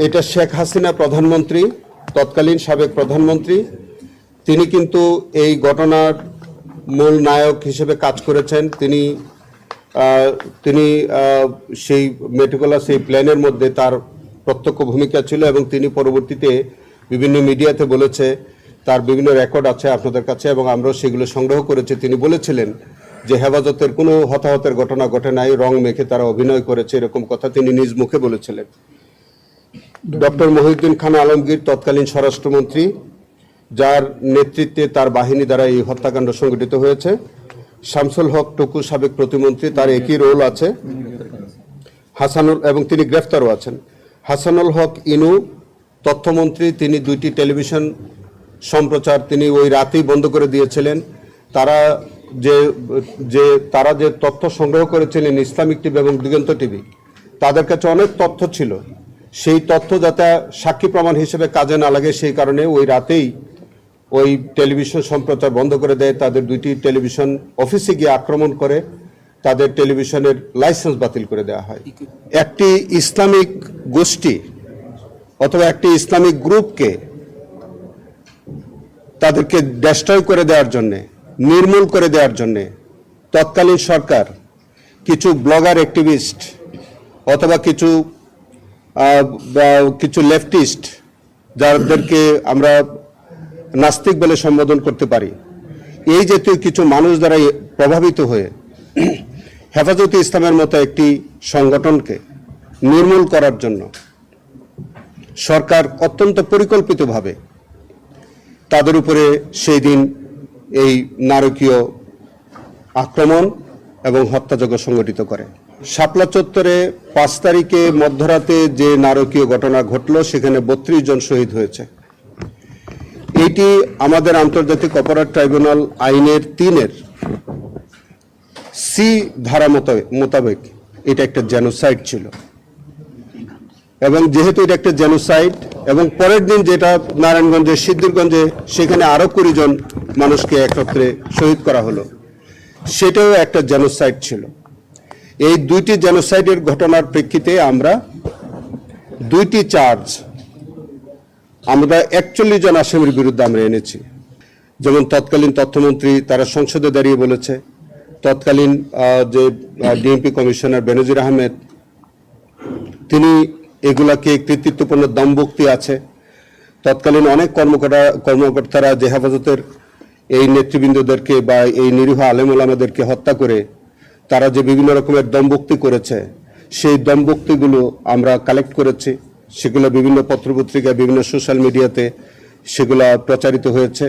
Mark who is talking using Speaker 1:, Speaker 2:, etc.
Speaker 1: এটা শেখ হাসিনা প্রধানমন্ত্রী, তৎকালীন সাবেক প্রধানমন্ত্রী, তিনি কিন্তু এই ঘটনার মূল নায়ক হিসেবে কাজ করেছেন। তিনি সেই মেটিকুলাস সেই প্ল্যানের মধ্যে তার প্রত্যক্ষ ভূমিকা ছিল এবং তিনি পরবর্তীতে বিভিন্ন মিডিয়াতে বলেছে, তার বিভিন্ন রেকর্ড আছে আপনাদের কাছে এবং আমরাও সেগুলো সংগ্রহ করেছি। তিনি বলেছিলেন যে হেফাজতের কোনো হতাহতের ঘটনা ঘটে নাই, রং মেখে তারা অভিনয় করেছে, এরকম কথা তিনি নিজ মুখে বলেছিলেন। ডক্টর মহিউদ্দিন খান আলমগীর তৎকালীন স্বরাষ্ট্রমন্ত্রী, যার নেতৃত্বে তার বাহিনী দ্বারা এই হত্যাকাণ্ড সংঘটিত হয়েছে। শামসুল হক টুকু সাবেক প্রতিমন্ত্রী, তার একই রোল আছে। হাসানুল, এবং তিনি গ্রেফতারও আছেন। হাসানুল হক ইনু তথ্যমন্ত্রী, তিনি 2টি টেলিভিশন সম্প্রচার তিনি ওই রাতেই বন্ধ করে দিয়েছিলেন। তারা যে তথ্য সংগ্রহ করেছিলেন ইসলামিক টিভি এবং দিগন্ত টিভি, তাদের কাছে অনেক তথ্য ছিল। সেই তথ্য যাতে সাক্ষী প্রমাণ হিসেবে কাজে না লাগে সেই কারণে ওই রাতেই ওই টেলিভিশন সম্প্রচার বন্ধ করে দেয়। তাদের 2টি টেলিভিশন অফিসে গিয়ে আক্রমণ করে তাদের টেলিভিশনের লাইসেন্স বাতিল করে দেওয়া হয়। একটি ইসলামিক গোষ্ঠী অথবা একটি ইসলামিক গ্রুপকে তাদেরকে ডেস্ট্রয় করে দেওয়ার জন্যে, নির্মূল করে দেওয়ার জন্যে তৎকালীন সরকার কিছু ব্লগার অ্যাক্টিভিস্ট অথবা কিছু লেফটিস্ট, যাদেরকে আমরা নাস্তিক বলে সম্বোধন করতে পারি, এই জাতীয় কিছু মানুষ দ্বারা প্রভাবিত হয়ে হেফাজতে ইসলামের মতো একটি সংগঠনকে নির্মূল করার জন্য সরকার অত্যন্ত পরিকল্পিতভাবে তাদের উপরে সেই দিন এই নারকীয় আক্রমণ এবং হত্যাযজ্ঞ সংগঠিত করে। শাপলা চত্বরে 5 তারিখে মধ্যরাতে যে নারকীয় ঘটনা ঘটল, সেখানে 32 জন শহীদ হয়েছে। এটি আমাদের আন্তর্জাতিক অপরাধ ট্রাইব্যুনাল আইনের 3-এর সি ধারা মোতাবেক এটা একটা জেনোসাইড ছিল। এবং যেহেতু এটা একটা জেনোসাইড এবং পরের দিন যেটা নারায়ণগঞ্জের সিদ্ধিরগঞ্জে সেখানে আরো 20 জন মানুষকে একত্রে শহীদ করা হলো, সেটাও একটা জেনোসাইড ছিল। এই 2টি জেনোসাইডের ঘটনার প্রেক্ষিতে আমরা 2টি চার্জ আমরা 41 জন আসামির বিরুদ্ধে আমরা এনেছি। যেমন তৎকালীন তথ্যমন্ত্রী তারা সংসদে দাঁড়িয়ে বলেছে, তৎকালীন যে ডিএমপি কমিশনার বেনজির আহমেদ তিনি এগুলাকে কৃতিত্বপূর্ণ দমভক্তি আছে। তৎকালীন অনেক কর্মকর্তারা যে হেফাজতের এই নেতৃবৃন্দদেরকে বা এই নিরীহ আলেম ওলামাদেরকে হত্যা করে তারা যে বিভিন্ন রকমের দমভক্তি করেছে, সেই দমভক্তিগুলো আমরা কালেক্ট করেছি। সেগুলো বিভিন্ন পত্রপত্রিকায়, বিভিন্ন সোশ্যাল মিডিয়াতে সেগুলো প্রচারিত হয়েছে।